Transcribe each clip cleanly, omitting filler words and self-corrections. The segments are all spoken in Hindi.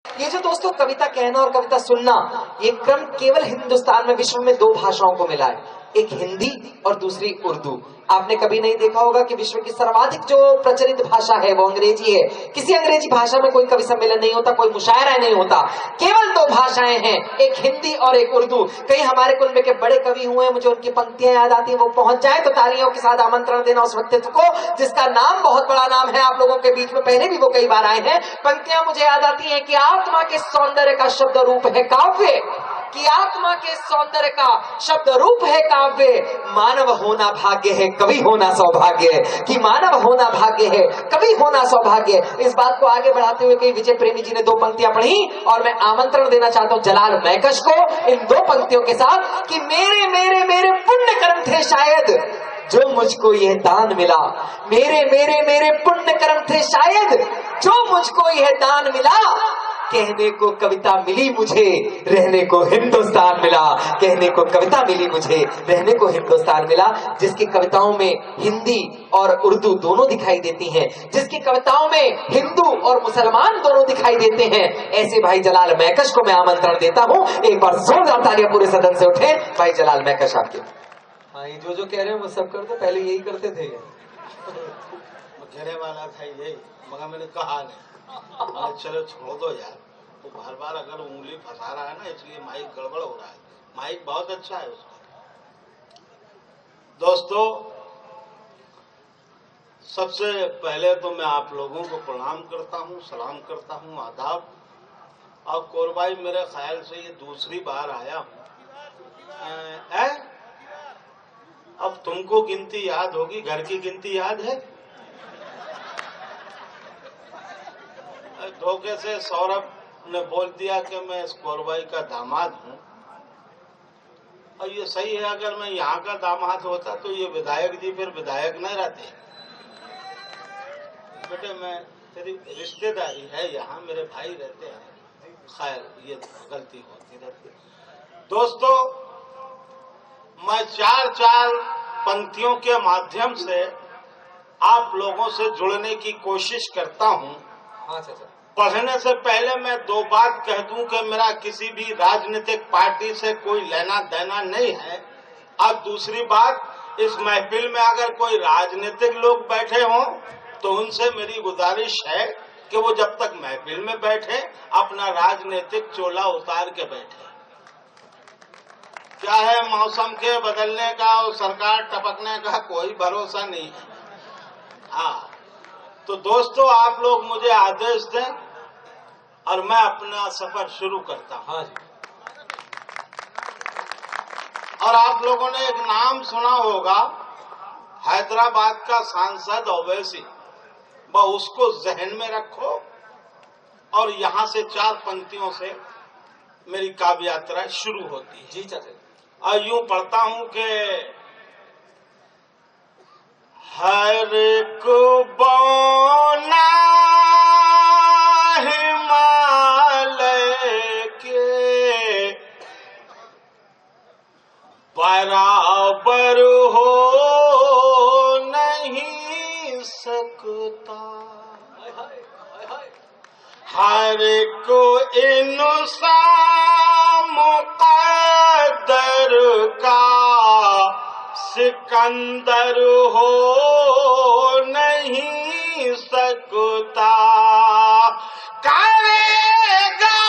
ये जो दोस्तों कविता कहना और कविता सुनना, ये क्रम केवल हिंदुस्तान में, विश्व में दो भाषाओं को मिला है, एक हिंदी और दूसरी उर्दू। आपने कभी नहीं देखा होगा कि विश्व की सर्वाधिक जो प्रचलित भाषा है वो अंग्रेजी है। किसी अंग्रेजी भाषा में कोई कवि सम्मेलन नहीं होता, कोई मुशायरा नहीं होता। केवल दो भाषाएं हैं, एक हिंदी और एक उर्दू। कहीं हमारे कुनबे के बड़े कवि हुए, मुझे उनकी पंक्तियां याद आती है, वो पहुंच जाए तो तालियों के साथ आमंत्रण देना उस व्यक्तित्व को जिसका नाम बहुत बड़ा नाम है आप लोगों के बीच में, पहले भी वो कई बार आए हैं। पंक्तियां मुझे याद आती है कि आत्मा के सौंदर्य का शब्द रूप है काव्य, कि आत्मा के सौंदर्य का शब्द रूप है काव्य। मानव होना भाग्य है, कवि होना सौभाग्य है, कि मानव होना भाग्य है, कवि होना सौभाग्य है। इस बात को आगे बढ़ाते हुए कई विजय प्रेमी जी ने दो पंक्तियां पढ़ी और मैं आमंत्रण देना चाहता हूं जलाल मैकश को इन दो पंक्तियों के साथ कि मेरे मेरे मेरे पुण्य कर्म थे शायद जो मुझको यह दान मिला, मेरे मेरे मेरे पुण्य कर्म थे शायद जो मुझको यह दान मिला। कहने को कविता मिली मुझे, रहने को हिंदुस्तान मिला। कहने को कविता मिली मुझे, रहने को हिंदुस्तान मिला। जिसकी कविताओं में हिंदी और उर्दू दोनों दिखाई देती हैं, जिसकी कविताओं में हिंदू और मुसलमान दोनों दिखाई देते हैं, ऐसे भाई जलाल मैकश को मैं आमंत्रण देता हूं। एक बार जोरदार तालियां पूरे सदन से उठे भाई जलाल मैकश आपके। हाँ, ये जो कह रहे हो वो सब कर दो, पहले यही करते थे। कहने वाला था यही, मगर मैंने कहा नहीं, चलो छोड़ दो यार। तो बार बार अगर उंगली फंसा रहा है ना, इसलिए माइक गड़बड़ हो रहा है। माइक बहुत अच्छा है उसका। दोस्तों, सबसे पहले तो मैं आप लोगों को प्रणाम करता हूँ, सलाम करता हूँ, आदाब। और कोरबाई मेरे ख्याल से ये दूसरी बार आया हूँ। अब तुमको गिनती याद होगी, घर की गिनती याद है? धोखे से सौरभ ने बोल दिया कि मैं इस कोरबाई का दामाद हूं, और ये सही है। अगर मैं यहाँ का दामाद होता तो ये विधायक जी फिर विधायक नहीं रहते। बेटे, मैं तेरी रिश्तेदारी है, यहाँ मेरे भाई रहते हैं। खैर, ये गलती होती रहती है। दोस्तों, मैं चार चार पंक्तियों के माध्यम से आप लोगों से जुड़ने की कोशिश करता हूँ। हाँ चाचा। पढ़ने से पहले मैं दो बात कह दूं कि मेरा किसी भी राजनीतिक पार्टी से कोई लेना देना नहीं है। अब दूसरी बात, इस महफिल में अगर कोई राजनीतिक लोग बैठे हों तो उनसे मेरी गुजारिश है कि वो जब तक महफिल में बैठे अपना राजनीतिक चोला उतार के बैठे। क्या है, मौसम के बदलने का और सरकार टपकने का कोई भरोसा नहीं है। हाँ, तो दोस्तों, आप लोग मुझे आदेश दें और मैं अपना सफर शुरू करता हूं। हाँ जी। और आप लोगों ने एक नाम सुना होगा, हैदराबाद का सांसद ओवैसी। वह उसको जहन में रखो और यहां से चार पंक्तियों से मेरी काव्य यात्रा शुरू होती है। जी चाचा। और यूं पढ़ता हूं कि हर को बौना हिमालय के बराबर हो नहीं सकता। हर को इंसान मुक़द्दर का सिकंदर हो नहीं सकता। करेगा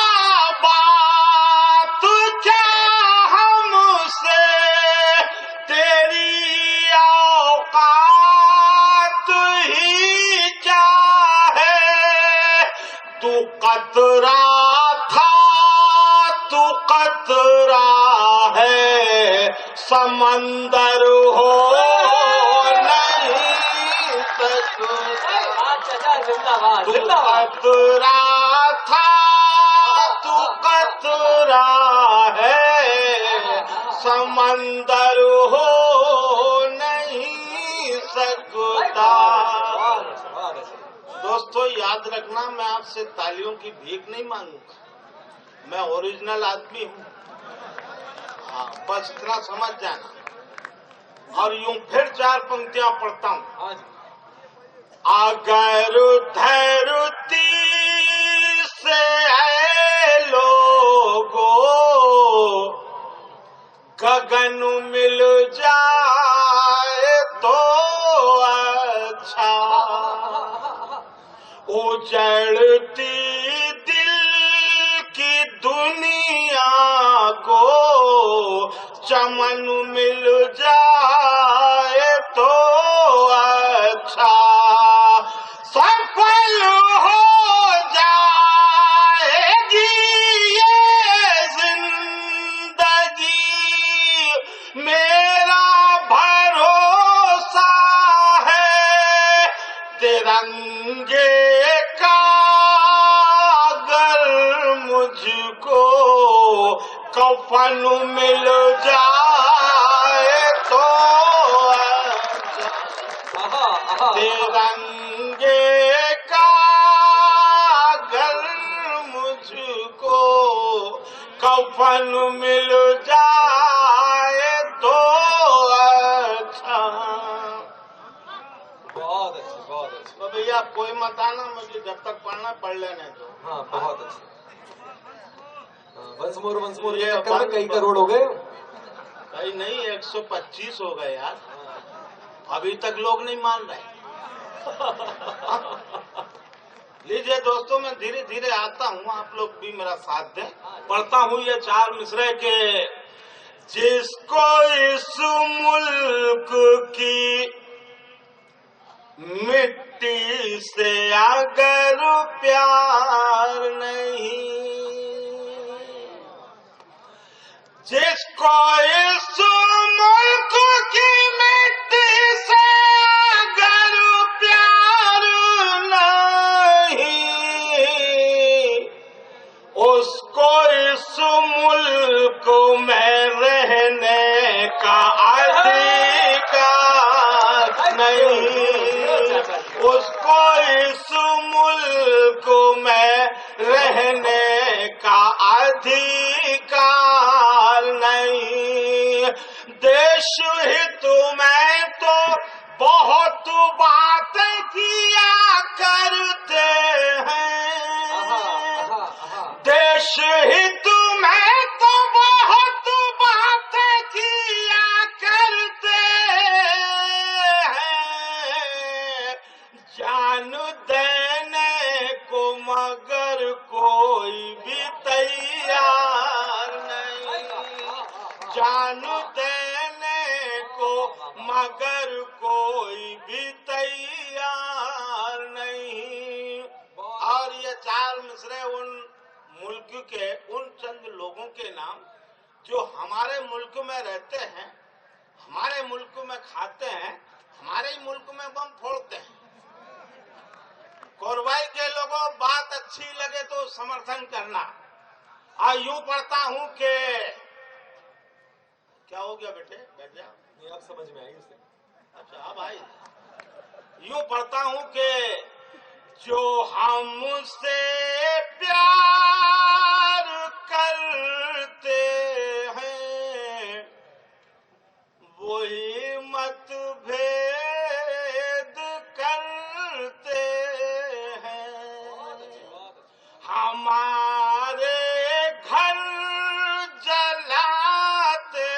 बात क्या हमसे, तेरी औकात ही क्या है। तू कतरा था, तू कतरा है, समंदर हो नहीं सकता। तू कतरा था, तू कतरा है, समंदर हो नहीं सकता। दोस्तों, याद रखना, मैं आपसे तालियों की भीख नहीं मांगूंगा, मैं ओरिजिनल आदमी हूँ। हाँ, बस इतना समझ जाना। और यूं फिर चार पंक्तियां पढ़ता हूँ। अगर धरती से है गगन मिल जाए तो अच्छा, उजड़ती दिल की दुनिया को चमन मिल जाए तो अच्छा, सफल हो जाएगी ये जिंदगी, मेरा भरोसा है तिरंगे का, अगर मुझको कफन मिल जाए तो तिरंगे का, अगर मुझको कफन मिल जाए तो अच्छा। बहुत अच्छे, बहुत अच्छे। तो भैया कोई मत आना, मुझे जब तक पढ़ना पढ़ लेने दो। हाँ, बहुत अच्छे। वंस मोर ये के चक्कर में कई करोड़ हो गए। कई नहीं, 125 हो गए यार, अभी तक लोग नहीं मान रहे। लीजिए दोस्तों, मैं धीरे धीरे आता हूँ, आप लोग भी मेरा साथ दें। पढ़ता हूँ ये 4 मिसरे के। जिसको इस मुल्क की मिट्टी से अगर प्यार नहीं, जिसको इस मुल्क की मिट्टी से अगर प्यार नहीं, उसको इस मुल्क में रहने का अधिकार नहीं, उसको इस मुल्क में रहने का अधिकार नहीं। देश हित में तो बहुत बातें किया करते हैं, देश हित में तो बहुत बातें किया करते हैं, जान देने को मगर कोई भी तैयार नहीं, जान देने को मगर कोई भी तैयार नहीं। और ये 4 मिसरे उन मुल्क के, उन चंद लोगों के नाम जो हमारे मुल्क में रहते हैं, हमारे मुल्क में खाते हैं, हमारे ही मुल्क में बम फोड़ते हैं। कोरवाई के लोगों, बात अच्छी लगे तो समर्थन करना। यूं पढ़ता हूं कि क्या हो गया बेटे, बैठ जाओ। नहीं, आप समझ में आई उसे। अच्छा अब आई। यूं पढ़ता हूं कि जो हमसे प्यार करते हैं वही मतभेद करते हैं, हमारे घर जलाते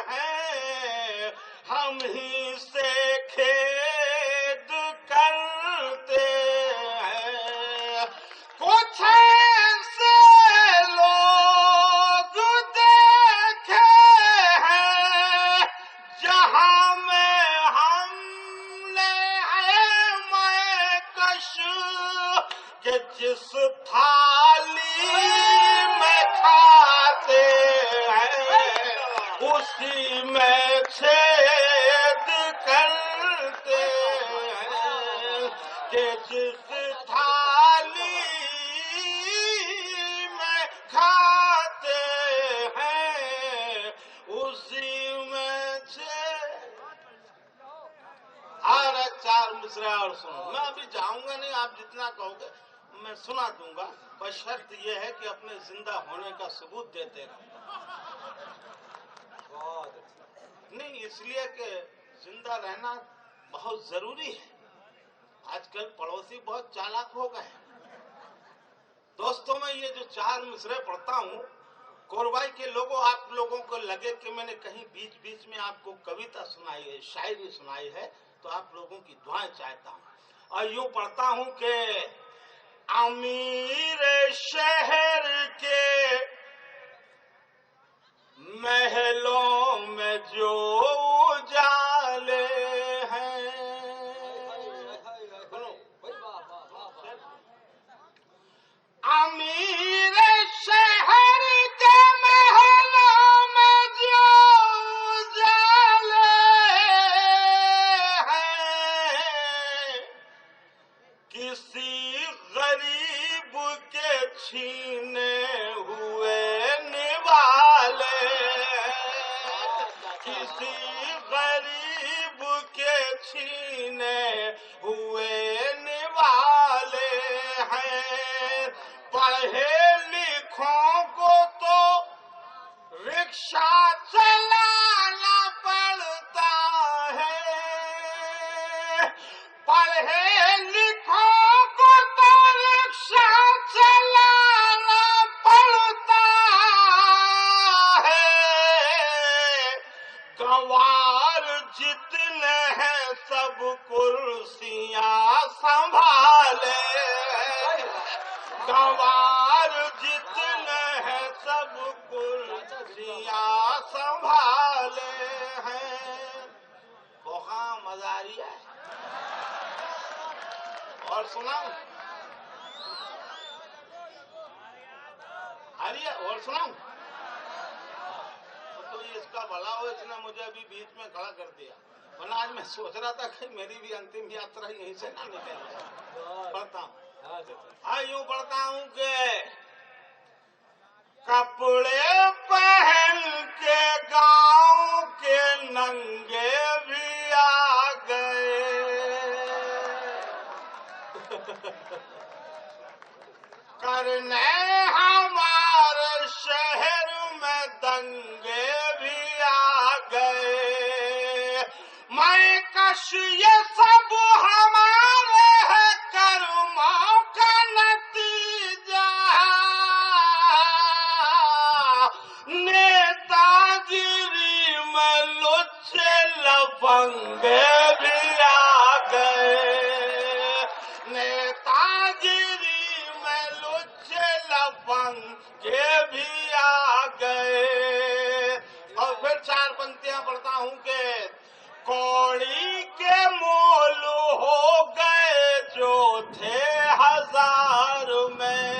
हैं, हम ही से खेद करते हैं। कुछ ऐसे लोग देखे हैं जहां में हमने है मैं कश, कि जिस थाली में खाते हैं उसी में छेद करते हैं, कि जिस थाली में खाते हैं उसी में छेद। और 4 मिसरे और सुनो। मैं अभी जाऊंगा नहीं, आप जितना कहोगे मैं सुना दूंगा, पर शर्त यह है कि अपने जिंदा होने का सबूत देते रहो। नहीं, इसलिए कि जिंदा रहना बहुत जरूरी है। आजकल पड़ोसी बहुत चालाक हो गए। दोस्तों, मैं ये जो 4 मिसरे पढ़ता हूँ कोरबाई के लोगों, आप लोगों को लगे कि मैंने कहीं बीच बीच में आपको कविता सुनाई है, शायरी सुनाई है, तो आप लोगों की दुआएं चाहता हूं। और यूं पढ़ता हूं कि अमीर शहर के महलों में जो उजाले हैं, अमीर शहर के महलों में जो उजाले हैं, किसी गरीब के छीने हुए निवाले, किसी गरीब के छीने हुए निवाले हैं। पढ़े लिखों को तो रिक्शा चलाना पड़ता है, पढ़े लिखों को तो रिक्शा चलाना पड़ता है। गंवार जितने हैं सब कुर्सियां संभाले, गंवार जितने हैं सब कुर्सियां संभाले हैं। बहुत मजा आ रही है। और सुनाऊं, आ रही है? और सुनाऊं? तो इसका भला हो, इसने मुझे अभी बीच में खड़ा कर दिया, वरना आज मैं सोच रहा था कि मेरी भी अंतिम यात्रा यहीं से ना निकल जाए। पढ़ता हूँ, यूं पढ़ता हूं कि कपड़े पहन के गांव के नंगे भी आ गए, करने हमारे शहर में दंगे भी आ गए। मैं कश ये सब हमारे है कर्मों का नतीजा, नेतागिरी में लुच्चे लफंगे भी आ गए, नेतागिरी में लुच्चे लफंगे भी आ गए। और फिर चार पंक्तियां पढ़ता हूं कि कौड़ी के मोल हो गए जो थे 1000 में,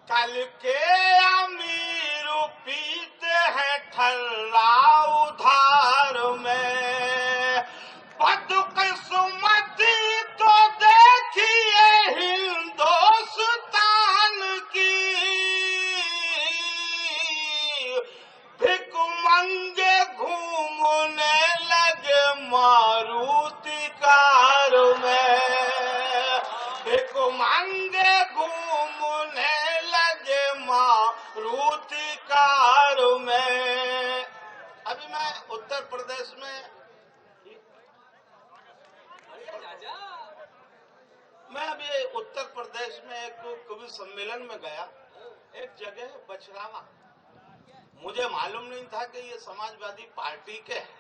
कल के अमीर पीते हैं ठर्रा उधार में। बदकिस्मती तो देखिए हिंदुस्तान की, भिख मंगे घूमने लगे मारुति कार में, भिख मांगे घूमने लगे मारुति कार में। अभी मैं उत्तर प्रदेश में, उत्तर प्रदेश में एक कवि सम्मेलन में गया, एक जगह बछरावा, मुझे मालूम नहीं था कि ये समाजवादी पार्टी के है।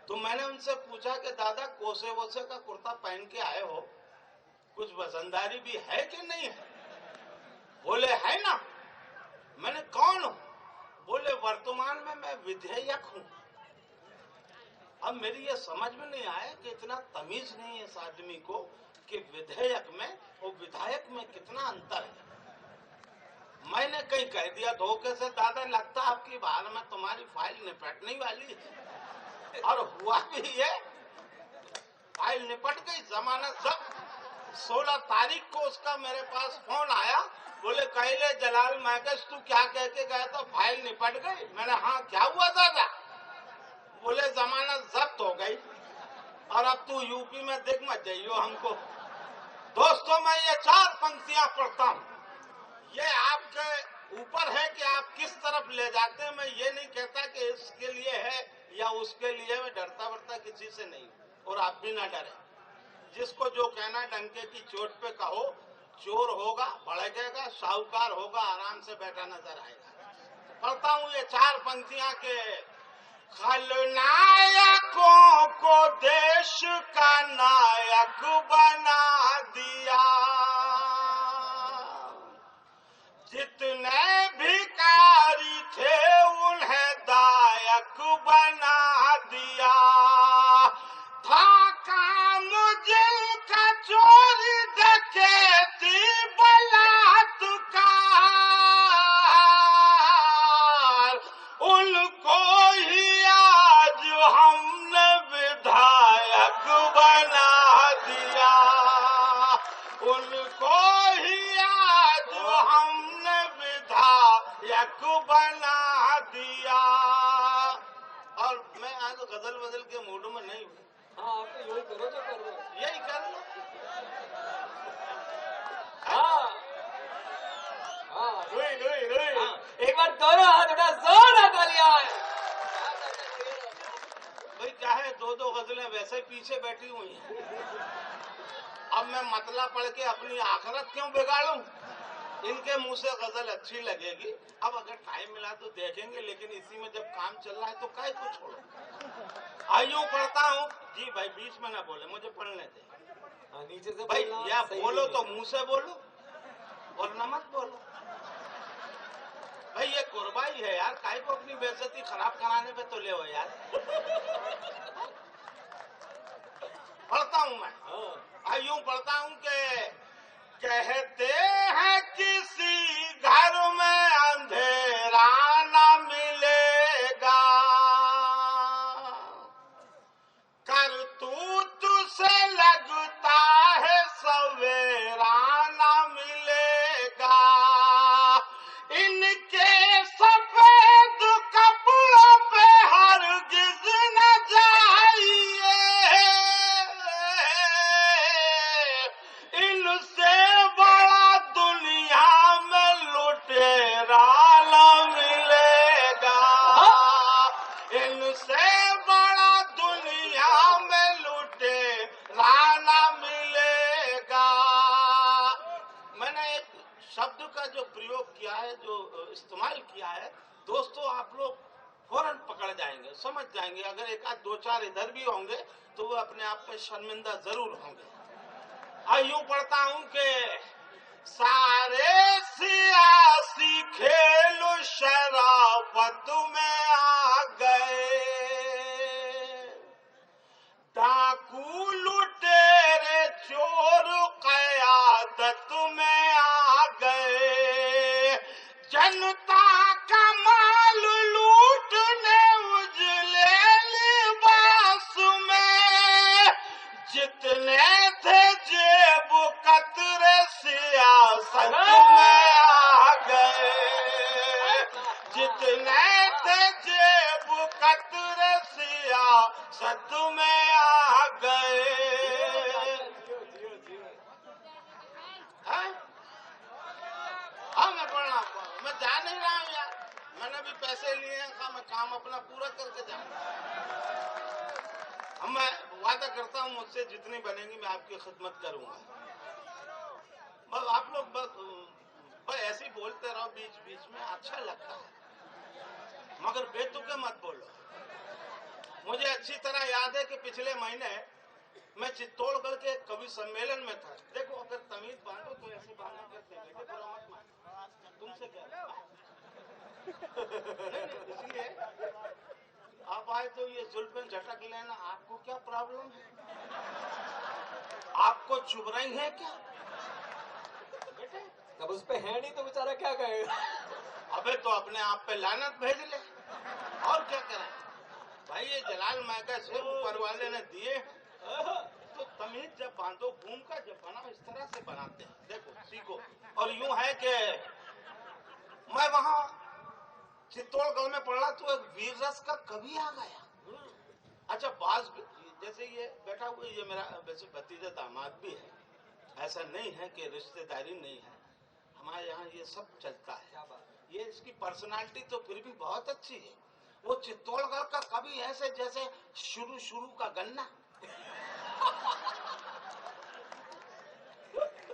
तो मैंने उनसे पूछा कि दादा कोसे वोसे का कुर्ता पहन के आए हो, कुछ वजनदारी भी है कि नहीं है? बोले है ना। मैंने कौन हूं? बोले वर्तमान में मैं विधेयक हूं। अब मेरी ये समझ में नहीं आया कि इतना तमीज नहीं है इस आदमी को कि विधेयक में और विधायक में कितना अंतर है। मैंने कहीं कह दिया धोखे से, दादा लगता आपकी बार में तुम्हारी फाइल निपटने वाली है। और हुआ भी है, फाइल निपट गई, जमानत सब। 16 तारीख को उसका मेरे पास फोन आया, बोले कहले जलाल मैकेश तू क्या कह के गया था, फाइल निपट गई। मैंने हाँ क्या हुआ दादा? बोले जमानत जब्त हो गई और अब तू यूपी में दिख मत जाइयो हमको। दोस्तों मैं ये 4 पंक्तियां पढ़ता हूं, ये आपके ऊपर है कि आप किस तरफ ले जाते हैं। मैं ये नहीं कहता कि इसके लिए है या उसके लिए, मैं डरता वरता किसी से नहीं, और आप भी ना डरे। जिसको जो कहना डंके की चोट पे कहो, चोर होगा, भड़केगा, साहूकार होगा, आराम से बैठा नजर आएगा। पढ़ता हूँ ये 4 पंक्तियां के खलनायकों को देश का नायक बना दिया, जितने भिखारी थे उन्हें दायक बना दिया, था काम जिनका चोरी डकैती बलात्कार, उनको ही आज हमने विधायक बना दिया, उनको ही आज हमने विधायक बना दिया। और मैं आज गजल बदल के मूड में नहीं हूँ। हाँ, आप तो यही करो जो कर रहे हो। यही कर लो। हाँ हाँ, रुई रुई रुई। हाँ। एक बार दोनों हाथ उठा, जोर तालियां। भाई चाहे 2-2 गजलें वैसे ही पीछे बैठी हुई हैं। अब मैं मतला पढ़ के अपनी आखिरत क्यों बिगाड़ूं? इनके मुंह से गजल अच्छी लगेगी। अब अगर टाइम मिला तो देखेंगे, लेकिन इसी में जब काम चल रहा है तो काहे को छोड़ो। आइयो पढ़ता हूँ जी भाई, बीच में ना बोले, मुझे पढ़ने दे। नीचे से भाई बोलना या सही बोलो नहीं तो मुंह से बोलो, वरना मत बोलो। भाई ये कुर्बाई है यार, काहे को अपनी बेइज्जती खराब कराने पे तो ले हो यार। पढ़ता हूँ मैं। यूं पढ़ता हूँ कि कहते हैं किसी घर में अंधेरा न मिलेगा, करतूत से लगता है सवेरा न मिलेगा, इनके सफेद कपड़ों पे हरगिज न जाइए, इनसे बड़ा दुनिया में लुटेरा न मिलेगा, इनसे बड़ा दुनिया में लुटेरा न मिलेगा। मैंने एक शब्द का जो प्रयोग किया है, जो इस्तेमाल किया है, दोस्तों आप लोग फौरन पकड़ जाएंगे, समझ जाएंगे। अगर एक आध 2-4 इधर भी होंगे तो वो अपने आप में शर्मिंदा जरूर होंगे। यूं पढ़ता हूं कि सारे सियासी खेल शराफत में आ गए, डाकू लुटेरे चोर कयादत में आ गए, जनता का माल लूटने उजले लिबास में, जितने थे जेब कतरे सियासत में आ गए, जितने थे जेब कतरे सियासत में आ गए। हाँ मैं पढ़ना, मैं जा नहीं रहा हूँ यार, मैंने भी पैसे लिए हैं, मैं काम अपना पूरा करके जाऊंगा। अब मैं वादा करता हूँ मुझसे जितनी बनेंगी मैं आपकी खिदमत करूंगा। बस आप लोग बस ऐसे ही बोलते रहो बीच बीच में, अच्छा लगता है, मगर बेतुके मत बोलो। मुझे अच्छी तरह याद है कि पिछले महीने मैं चित्तौड़गढ़ के एक कवि सम्मेलन में था। देखो अगर तमीज बांधो तो ऐसी बातें करते हैं, बेटे बुरा मत मान, तुमसे क्या इसलिए आप आए तो ये जुल्फें झटक लेना, आपको क्या प्रॉब्लम है? आपको चुभ रही है क्या बेटे? अब उस पे है नहीं तो बेचारा क्या कहेगा? अबे तो अपने आप पे लानत भेज ले, और क्या करें भाई। ये जलाल महका से ऊपर वाले ने दिए, तो तमीज जब बांधो, घूम का जब बनाओ, इस तरह से बनाते हैं। देखो सीखो। और यूं है कि मैं वहां चित्तौड़गढ़ में पढ़ा तो एक वीर रस का कवि आ गया। अच्छा बाज जैसे ये बैठा हुआ, ये मेरा वैसे भतीजा दामाद भी है, ऐसा नहीं है कि रिश्तेदारी नहीं है, हमारे यहाँ ये सब चलता है। ये इसकी पर्सनालिटी तो फिर भी बहुत अच्छी है। वो चित्तौड़गढ़ का कवि ऐसे जैसे शुरू का गन्ना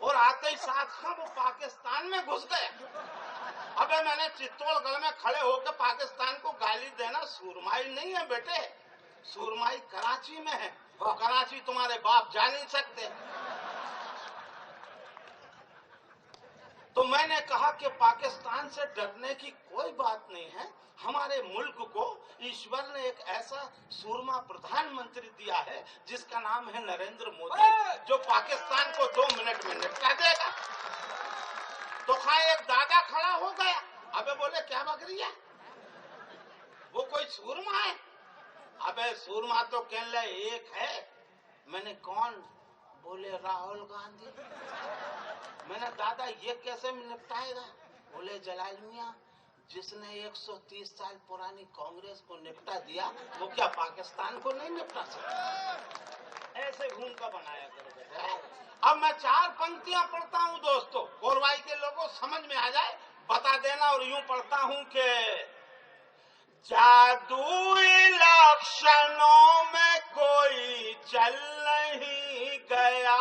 और आते भाई साहब वो पाकिस्तान में घुस गए। अबे मैंने चित्तौड़गढ़ में खड़े होकर पाकिस्तान को गाली देना सुरमाई नहीं है बेटे, सुरमाई कराची में है। कराची तुम्हारे बाप जा नहीं सकते। तो मैंने कहा कि पाकिस्तान से डरने की कोई बात नहीं है। हमारे मुल्क को ईश्वर ने एक ऐसा सूरमा प्रधानमंत्री दिया है जिसका नाम है नरेंद्र मोदी, जो पाकिस्तान को 2 मिनट में निपटा देगा। तो एक दादा खड़ा हो गया, अबे बोले क्या बकरिया, वो कोई सूरमा है? अबे सूरमा तो कहने एक है। मैंने कौन? बोले राहुल गांधी। मैंने दादा ये कैसे निपटाएगा? बोले जलाल मियां, जिसने 130 साल पुरानी कांग्रेस को निपटा दिया वो क्या पाकिस्तान को नहीं निपटा सकता? ऐसे घूम का बनाया करो बेटा। अब मैं 4 पंक्तियां पढ़ता हूं दोस्तों, कोरवाई के लोगों समझ में आ जाए बता देना। और यूं पढ़ता हूं कि जादुई लक्षणों में कोई चल नहीं गया,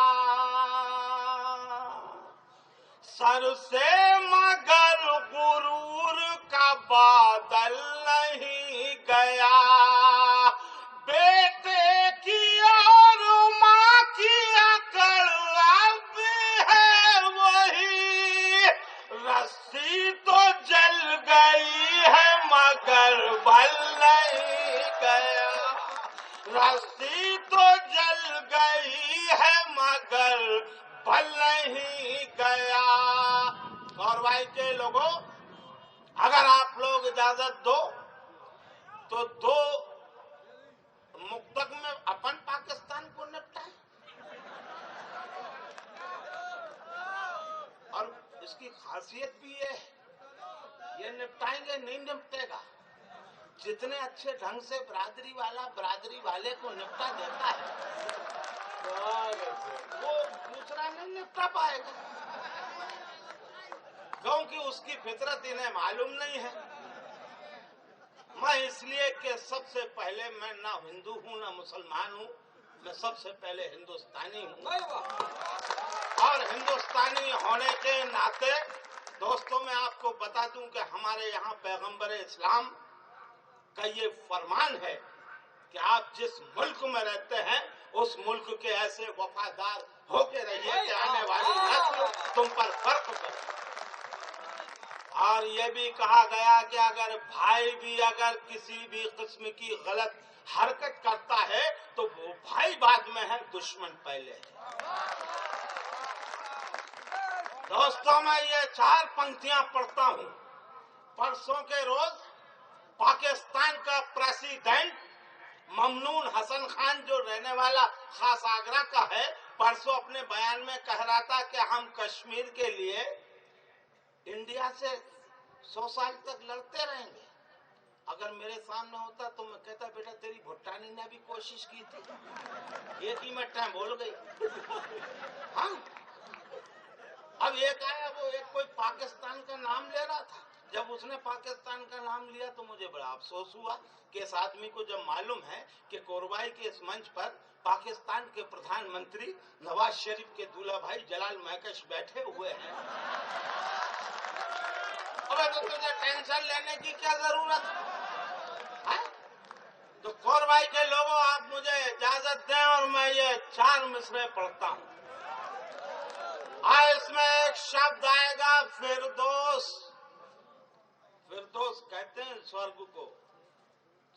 सर से मगर गुरूर का बादल नहीं गया। बेटे की और माँ की अकड़ अब है वही, रस्सी तो जल गई है मगर बल नहीं गया, रस्सी तो जल गई है मगर बल नहीं गया। और भाई के लोगों, अगर आप लोग इजाजत दो तो 2 मुक्तक में अपन पाकिस्तान को निपटाएं। और इसकी खासियत भी है, ये निपटाएंगे नहीं निपटेगा। जितने अच्छे ढंग से बिरादरी वाला बिरादरी वाले को निपटा देता है वो दूसरा नहीं निपटा पाएगा, क्योंकि उसकी फितरत इन्हें मालूम नहीं है। मैं इसलिए कि सबसे पहले मैं ना हिंदू हूँ ना मुसलमान हूँ, मैं सबसे पहले हिंदुस्तानी हूँ। और हिंदुस्तानी होने के नाते दोस्तों मैं आपको बता दूं कि हमारे यहाँ पैगंबर इस्लाम का ये फरमान है कि आप जिस मुल्क में रहते हैं उस मुल्क के ऐसे वफादार होके रहिए कि आने वाली नस्ल तुम पर फर्क करे। और ये भी कहा गया कि अगर भाई भी अगर किसी भी किस्म की गलत हरकत करता है तो वो भाई बाद में है, दुश्मन पहले है। दोस्तों मैं ये 4 पंक्तियां पढ़ता हूं। परसों के रोज पाकिस्तान का प्रेसिडेंट ममनून हसन खान, जो रहने वाला खास आगरा का है, परसों अपने बयान में कह रहा था कि हम कश्मीर के लिए इंडिया से 100 साल तक लड़ते रहेंगे। अगर मेरे सामने होता तो मैं कहता बेटा तेरी भुट्टानी ने भी कोशिश की थी, एक ही मिनट टाइम बोल गई। हाँ, अब एक आया वो एक कोई पाकिस्तान का नाम ले रहा था। जब उसने पाकिस्तान का नाम लिया तो मुझे बड़ा अफसोस हुआ कि इस आदमी को जब मालूम है कि कोरबाई के इस मंच पर पाकिस्तान के प्रधानमंत्री नवाज शरीफ के दूल्हा भाई जलाल महकश बैठे हुए हैं, अबे तो तुझे टेंशन लेने की क्या जरूरत है? तो कोरबाई के लोगों आप मुझे इजाजत दें और मैं ये 4 मिसरे पढ़ता हूँ। इसमें एक शब्द आएगा फिरदौस। फिरदौस कहते हैं स्वर्ग को,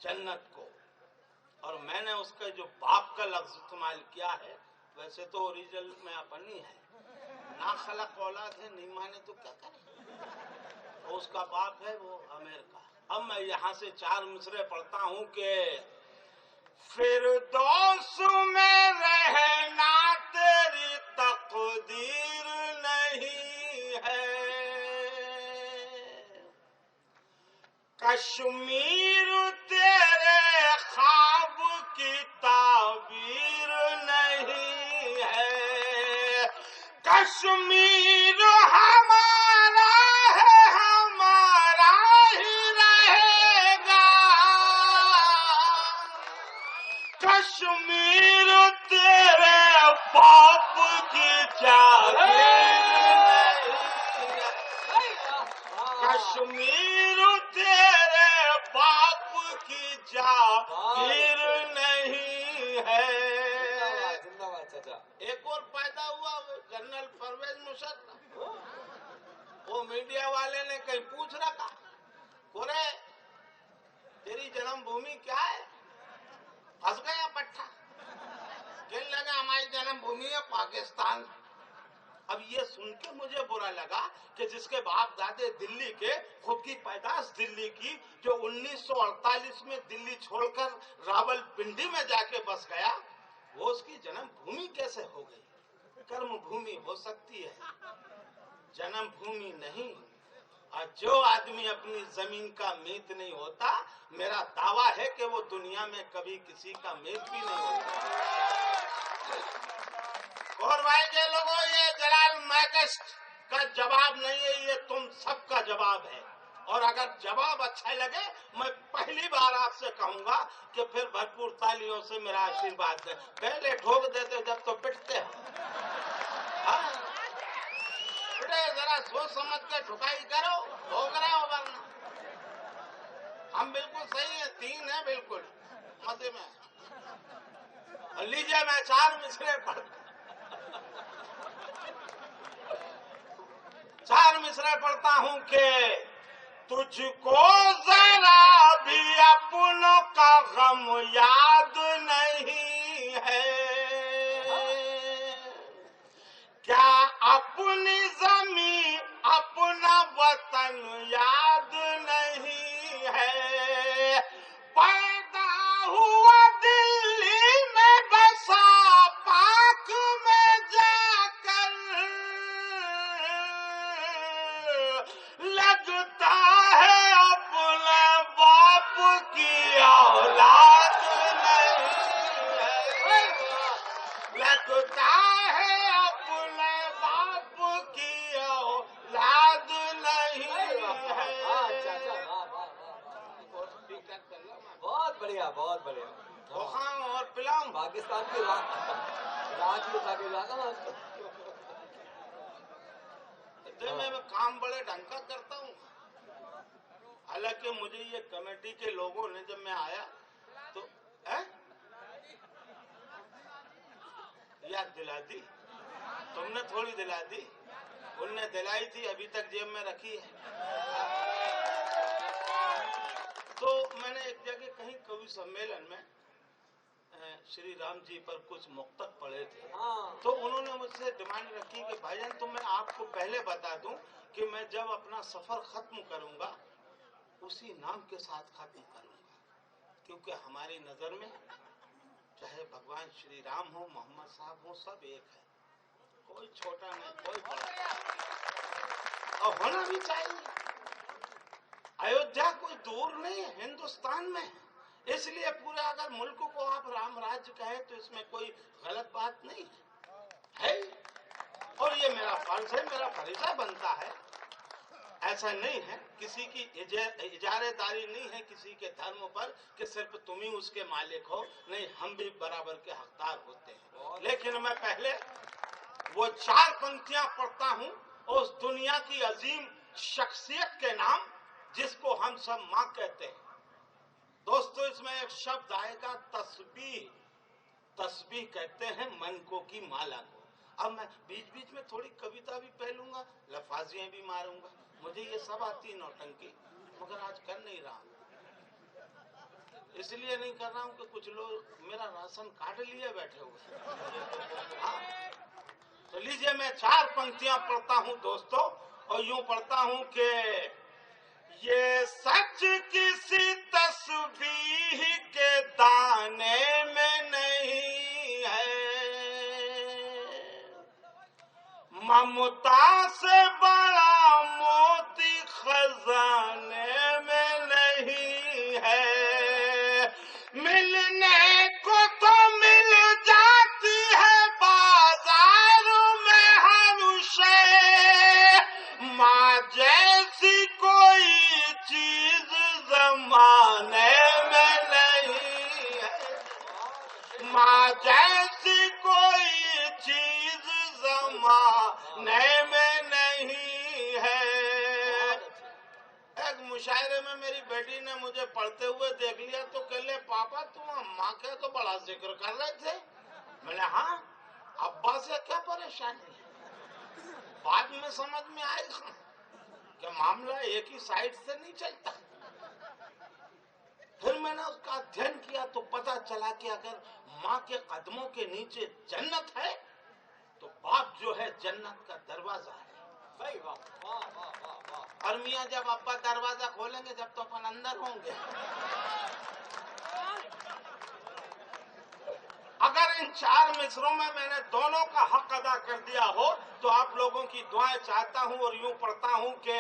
जन्नत को, और मैंने उसका जो बाप का लफ्ज इस्तेमाल किया है, वैसे तो ओरिजिनल में अपन ही है, ना खलक औलाद है, नहीं माने तो क्या करें। तो उसका बाप है वो अमेरिका। अब मैं यहाँ से 4 मिसरे पढ़ता हूँ कि फिरदौस में रहना तेरी तकदीर नहीं है, कश्मीर तेरे ख्वाब की ताबीर नहीं है, कश्मीर हमारा है, हमारा ही रहेगा, कश्मीर तेरे बाप की जागीर कश्मीर तेरे बाप की जागीर नहीं है। जिंदाबाद चाचा। एक और पैदा हुआ जनरल परवेज मुशर्रफ। वो मीडिया वाले ने कहीं पूछ रखा, बोले तेरी जन्मभूमि क्या है? फंस गया पट्टा। कहने लगा हमारी जन्मभूमि है पाकिस्तान। अब ये सुन के मुझे बुरा लगा कि जिसके बाप दादे दिल्ली के, खुद की पैदाश दिल्ली की, जो 1948 में दिल्ली छोड़कर रावलपिंडी में जाके बस गया, वो उसकी जन्मभूमि कैसे हो गई? कर्मभूमि हो सकती है, जन्मभूमि नहीं। और जो आदमी अपनी जमीन का मीत नहीं होता, मेरा दावा है कि वो दुनिया में कभी किसी का मीत भी नहीं होता। और भाई के लोगों, ये जलाल मैकेस्ट का जवाब नहीं है, ये तुम सबका जवाब है। और अगर जवाब अच्छा लगे, मैं पहली बार आपसे कहूंगा कि फिर भरपूर तालियों से मेरा आशीर्वाद दें। पहले ठोक देते जब तो पिटते हो। हाँ? जरा सोच समझ के ठुकाई करो, ठोक रहे हो वरना। हम बिल्कुल सही है, 3 है बिल्कुल मजे में। लीजिए मैं 4 मिसरे पढ़ता हूँ कि तुझको जरा भी अपनों का गम याद नहीं है, क्या अपनी जमीन अपना वतन याद नहीं है? पैदा हुआ दिल्ली में, बसा पाक में जाकर, लगता है अपने बाप की औलाद नहीं है, लगता है अपने बाप की औलाद नहीं है। बहुत बढ़िया, बहुत बढ़िया। तो खाऊं और पिलाऊं? पाकिस्तान की राज उठा के लाना। मैं काम बड़े ढंग का करता हूँ। हालांकि मुझे ये कमेटी के लोगों ने, जब मैं आया तो याद दिला दी, तुमने थोड़ी दिला दी, उनने दिलाई थी, अभी तक जेब में रखी है। तो मैंने एक जगह कहीं कवि सम्मेलन में श्री राम जी पर कुछ मुक्तक पढ़े थे। तो उन्होंने मुझसे डिमांड रखी कि भाईजान, तो मैं आपको पहले बता दूं कि मैं जब अपना सफर खत्म करूंगा, उसी नाम के साथ खत्म करूंगा, क्योंकि हमारी नजर में चाहे भगवान श्री राम हो, मोहम्मद साहब हो, सब एक है, कोई छोटा नहीं, कोई बड़ा, और होना भी चाहिए। अयोध्या कोई दूर नहीं है, हिंदुस्तान में, इसलिए पूरे अगर मुल्क को आप राम राज्य कहें तो इसमें कोई गलत बात नहीं है। और ये मेरा फर्ज है, मेरा फरीजा बनता है। ऐसा नहीं है, किसी की इजारेदारी नहीं है किसी के धर्म पर कि सिर्फ तुम ही उसके मालिक हो, नहीं, हम भी बराबर के हकदार होते हैं। लेकिन मैं पहले वो 4 पंक्तियां पढ़ता हूं उस दुनिया की अजीम शख्सियत के नाम, जिसको हम सब माँ कहते हैं। दोस्तों, इसमें एक शब्द आएगा तस्बीह। तस्बीह कहते हैं मनकों की माला को। अब मैं बीच बीच में थोड़ी कविता भी पढ़ लूंगा, लफाजियां भी मारूंगा, मुझे ये सब आती है नौटंकी, मगर आज कर नहीं रहा हूं। इसलिए नहीं कर रहा हूं कि कुछ लोग मेरा राशन काट लिए बैठे हुए। हाँ, तो लीजिए मैं 4 पंक्तियां पढ़ता हूं दोस्तों, और यूं पढ़ता हूं कि ये सच किसी तस्बीह के दाने में नहीं है, ममता से बड़ा मोती खजाने में नहीं है। मिलने को तो मिल जाती है बाजारों में हर शय, माँ जैसी कोई चीज जमाने में नहीं है, माँ जैसी कोई चीज जमाने में नहीं है। मुशायरे में मेरी बेटी ने मुझे पढ़ते हुए देख लिया तो कह ले पापा तुम अम्मा का तो बड़ा जिक्र कर रहे थे। मैंने हाँ, अब्बा से क्या परेशानी है, बाद में समझ में आएगा कि मामला एक ही साइड से नहीं चलता। फिर मैंने उसका अध्ययन किया तो पता चला कि अगर माँ के कदमों के नीचे जन्नत है तो बाप जो है जन्नत का दरवाजा है। भाई वाह वाह वाह वाह वाह। और मियाँ जब अब्बा दरवाजा खोलेंगे जब तो अपन अंदर होंगे। अगर इन 4 मिसरों में मैंने दोनों का हक अदा कर दिया हो तो आप लोगों की दुआएं चाहता हूं और यूं पढ़ता हूं कि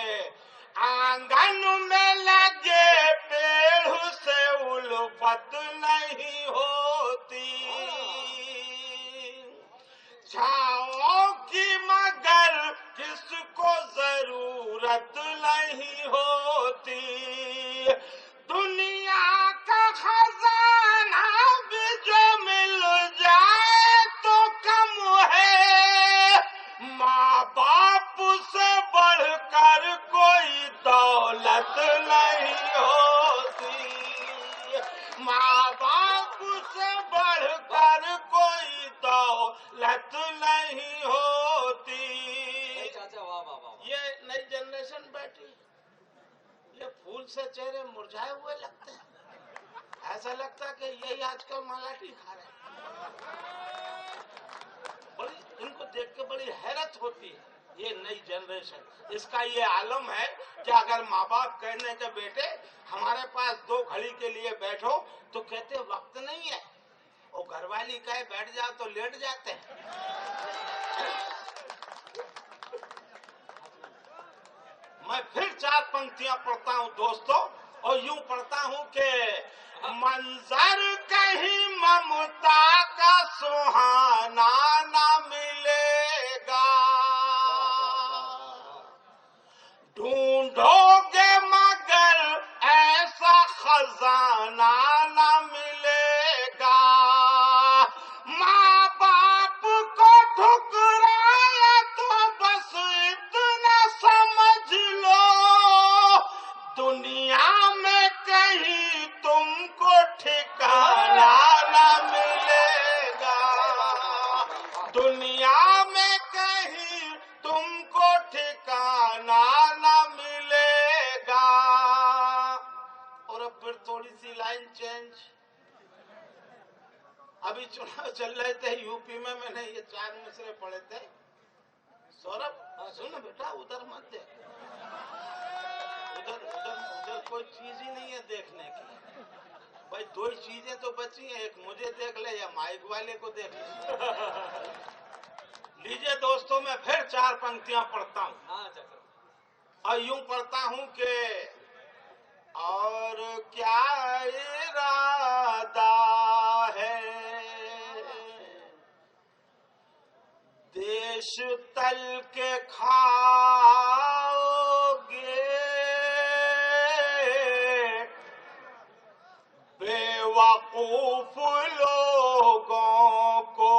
आंगन में लगे पेड़ से उल्फत नहीं होती, छाओं की मगर किसको जरूरत नहीं होती, दुनिया का खजाना भी जो मिल जाए तो कम है, माँ बाप से बढ़कर कोई दौलत नहीं होती, माँ बाप से बढ़कर कोई दौलत नहीं होती। चाचा वाह वाह वाह। ये नई जनरेशन बैठी, ये फूल से चेहरे मुरझाए हुए लगते हैं, ऐसा लगता है कि यही आजकल मलाठी खा रहे हैं। बड़ी इनको देख के बड़ी हैरत होती है ये नई जनरेशन। इसका ये आलम है कि अगर माँ बाप कहने के बेटे हमारे पास 2 घड़ी के लिए बैठो तो कहते वक्त नहीं है, और घरवाली कहे बैठ जाओ तो लेट जाते हैं। मैं फिर 4 पंक्तियां पढ़ता हूं दोस्तों, और यूं पढ़ता हूं कि मंजर कहीं ममता का सुहाना ना मिलेगा, ढूंढोगे मगर ऐसा खजाना ना मिलेगा, माँ बाप को ठुकराया तो बस इतना समझ लो, दुनिया में कहीं तुमको ठिकाना ना मिलेगा, दुनिया में कहीं तुमको ठिकाना ना मिलेगा। और अब फिर थोड़ी सी लाइन चेंज। अभी चुनाव चल रहे थे यूपी में, मैंने ये 4 मिसरे पढ़े थे। सौरभ सुन बेटा, उधर मत देख, उधर उधर उधर कोई चीज ही नहीं है देखने की। भाई 2 ही चीजें तो बची हैं, एक मुझे देख ले या माइक वाले को देख ले। लीजिए दोस्तों, मैं फिर 4 पंक्तियां पढ़ता हूँ। हाँ चाचा। और यूं पढ़ता हूँ कि और क्या इरादा है, देश तल के खाओगे, बेवकूफ लोगों को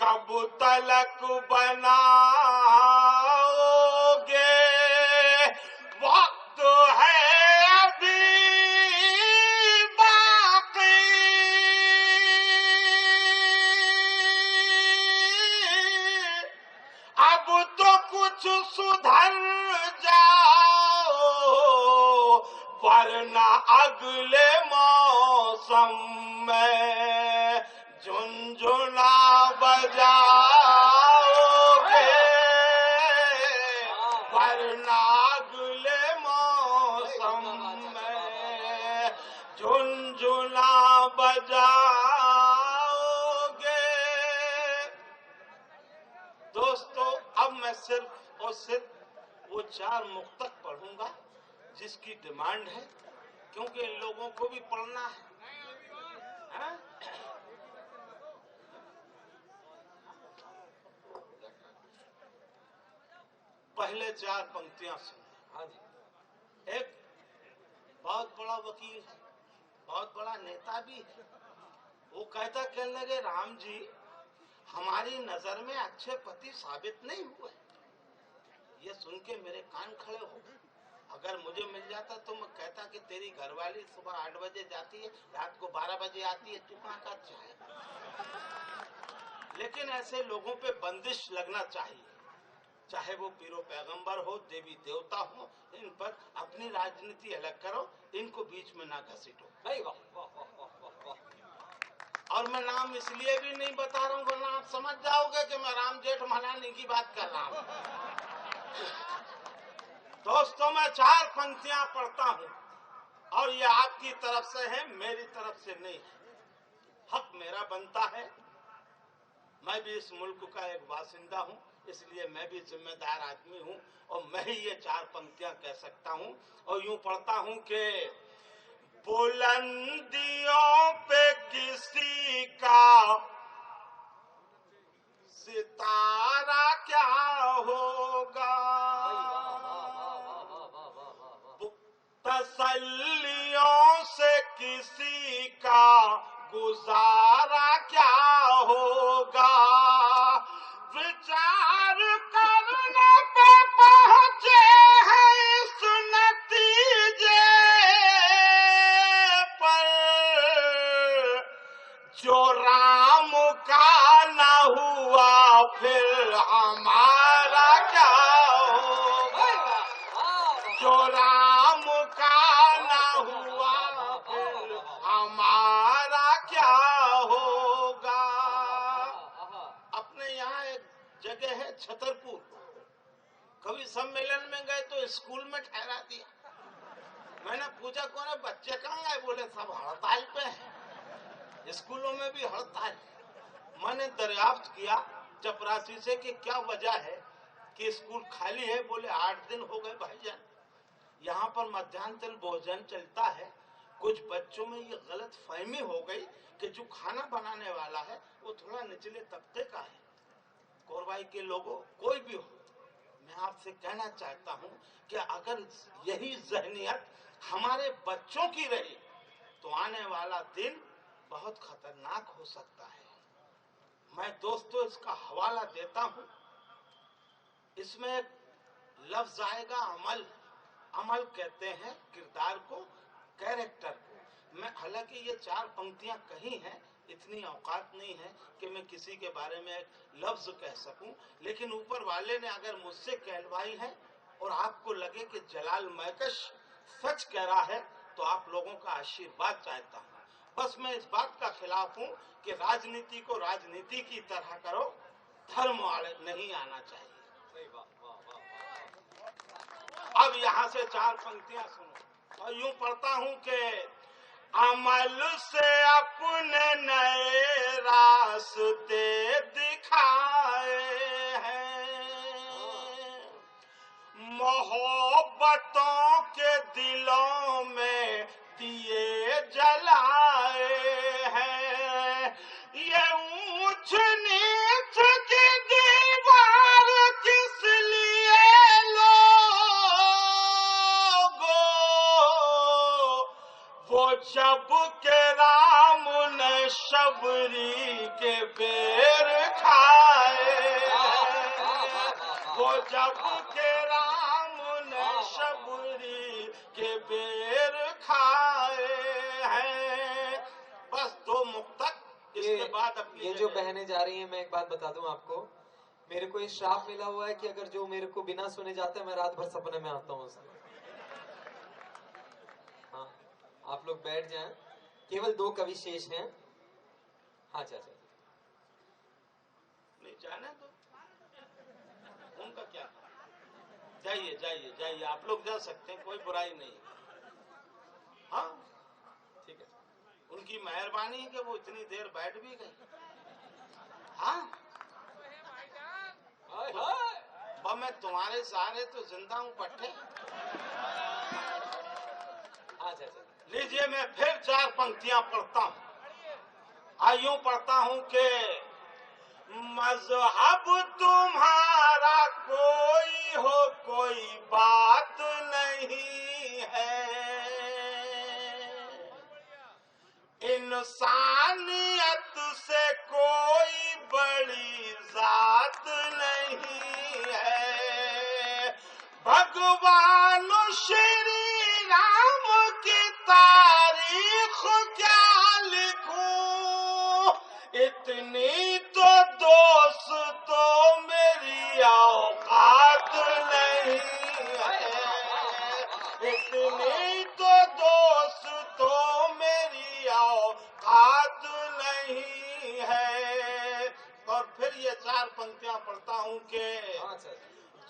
कब तलक बनाओगे, वक्त है अभी बाकी, अब तो कुछ सुधर जाओ वरना अगले मौसम में झुनझुना बजाओगे, वरना अगले मौसम में झुनझुना बजाओगे। दोस्तों, अब मैं सिर्फ और सिर्फ वो 4 मुक्तक पढ़ूंगा जिसकी डिमांड है, क्योंकि इन लोगों को भी पढ़ना है। हाँ? पहले 4 पंक्तियां सुन। हाँ जी। एक बहुत बड़ा वकील है, बहुत बड़ा नेता भी है, वो कहता कहने लगे राम जी हमारी नजर में अच्छे पति साबित नहीं हुए। ये सुन के मेरे कान खड़े हो गए। अगर मुझे मिल जाता तो मैं कहता कि तेरी घरवाली सुबह 8 बजे जाती है, रात को 12 बजे आती है, तू कहाँ का चाहे। लेकिन ऐसे लोगों पे बंदिश लगना चाहिए, चाहे वो पीरो पैगंबर हो, देवी देवता हो, इन पर अपनी राजनीति अलग करो, इनको बीच में ना घसीटो। और मैं नाम इसलिए भी नहीं बता रहा हूँ वरना आप समझ जाओगे कि मैं राम जेठमलानी की बात कर रहा हूँ। दोस्तों, मैं 4 पंक्तियां पढ़ता हूँ और ये आपकी तरफ से है, मेरी तरफ से नहीं है। हक मेरा बनता है, मैं भी इस मुल्क का एक बासिंदा हूँ, इसलिए मैं भी जिम्मेदार आदमी हूँ और मैं ही ये 4 पंक्तियां कह सकता हूँ। और यूं पढ़ता हूँ कि बुलंदियों पे किसी का सितारा क्या होगा, तसल्लियों से किसी का गुजारा क्या होगा, विचार करने पे पहुंचे हैं इस नतीजे पर, जो राम का न हुआ फिर हमारा क्या होगा, जो राम का न हुआ फिर हमारा क्या होगा। अपने यहाँ एक जगह है छतरपुर, कवि सम्मेलन में गए तो स्कूल में ठहरा दिया। मैंने पूछा कौन है, बच्चे कहाँ गए, बोले सब हड़ताल पे हैं, स्कूलों में भी हड़ताल। मैंने दरियाफ्त किया चपरासी से कि क्या वजह है कि स्कूल खाली है, बोले 8 दिन हो गए भाईजान, यहाँ पर मध्याह्न भोजन चलता है, कुछ बच्चों में ये गलत फहमी हो गई कि जो खाना बनाने वाला है वो थोड़ा निचले तबके का है। कोरवाई के लोगों, कोई भी हो, मैं आपसे कहना चाहता हूँ कि अगर यही जहनियत हमारे बच्चों की रही तो आने वाला दिन बहुत खतरनाक हो सकता है। मैं दोस्तों इसका हवाला देता हूँ, इसमें एक लफ्ज आएगा अमल। अमल कहते हैं किरदार को, कैरेक्टर को। मैं हालांकि ये 4 पंक्तियां कही हैं, इतनी औकात नहीं है कि मैं किसी के बारे में एक लफ्ज कह सकूं, लेकिन ऊपर वाले ने अगर मुझसे कहलवाई है और आपको लगे कि जलाल मैकश सच कह रहा है तो आप लोगों का आशीर्वाद चाहता हूं। बस मैं इस बात का खिलाफ हूं कि राजनीति को राजनीति की तरह करो, धर्म वाले नहीं आना चाहिए। अब यहाँ से 4 पंक्तियां सुनो और यूं पढ़ता हूं कि अमल से अपने नए रास्ते दिखाए हैं, मोहब्बतों के दिलों में दिए जलाए हैं, ये ऊंच नीच की दीवार किस लिए वो जब के राम ने शबरी के बेर खाए, वो जब के राम ने शबरी के बेर खाए हैं। बस 2 मुक्तक, इसके बाद अपनी ये जो बहनें जा रही हैं, मैं एक बात बता दूं आपको, मेरे को ये श्राप मिला हुआ है कि अगर जो मेरे को बिना सुने जाता है मैं रात भर सपने में आता हूँ उसके। हाँ, आप लोग बैठ जाएं, केवल 2 कवि शेष हैं। हाँ चाचा, नहीं जाने दो, उनका क्या, जाइए जाइए जाइए, आप लोग जा सकते हैं, कोई बुराई नहीं। हाँ ठीक है, उनकी मेहरबानी है कि वो इतनी देर बैठ भी गई। हाँ मैं तुम्हारे सहारे तो जिंदा हूँ पट्टे। हाँ चाचा, लीजिए मैं फिर 4 पंक्तियां पढ़ता हूँ। आइयों पढ़ता हूँ कि मजहब तुम्हारा कोई हो कोई बात नहीं है, इंसानियत से कोई बड़ी जात नहीं है, भगवान भगवान श्री राम की तारीख क्या लिखूं, इतनी तो दोस्तों मेरी औकात नहीं है, इतनी तो दोस्तों मेरी औकात नहीं है। और फिर ये 4 पंक्तियां पढ़ता हूँ कि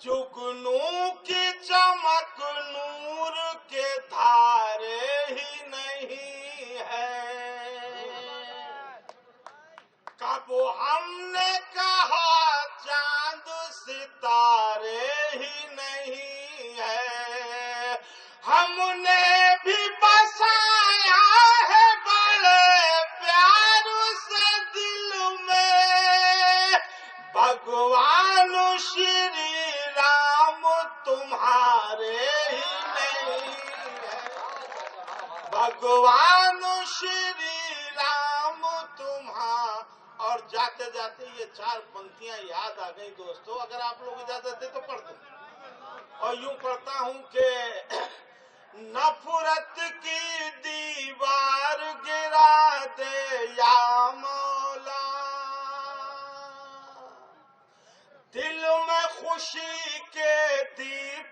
जुगनू की चमक नूर के धारे ही नहीं है। कब हमने कहा चांद सितारे ही नहीं है, हमने भी बसाया है बड़े प्यार से दिल में, भगवान श्री राम तुम्हारे ही नहीं है, भगवान श्री राम तुम्हारे। और जाते जाते ये 4 पंक्तियां याद आ गई दोस्तों, अगर आप लोग इजाजत दे तो पढ़ दूं। और यूं पढ़ता हूं कि नफरत की दीवार गिरा दे या मौला, दिल में खुशी के दीप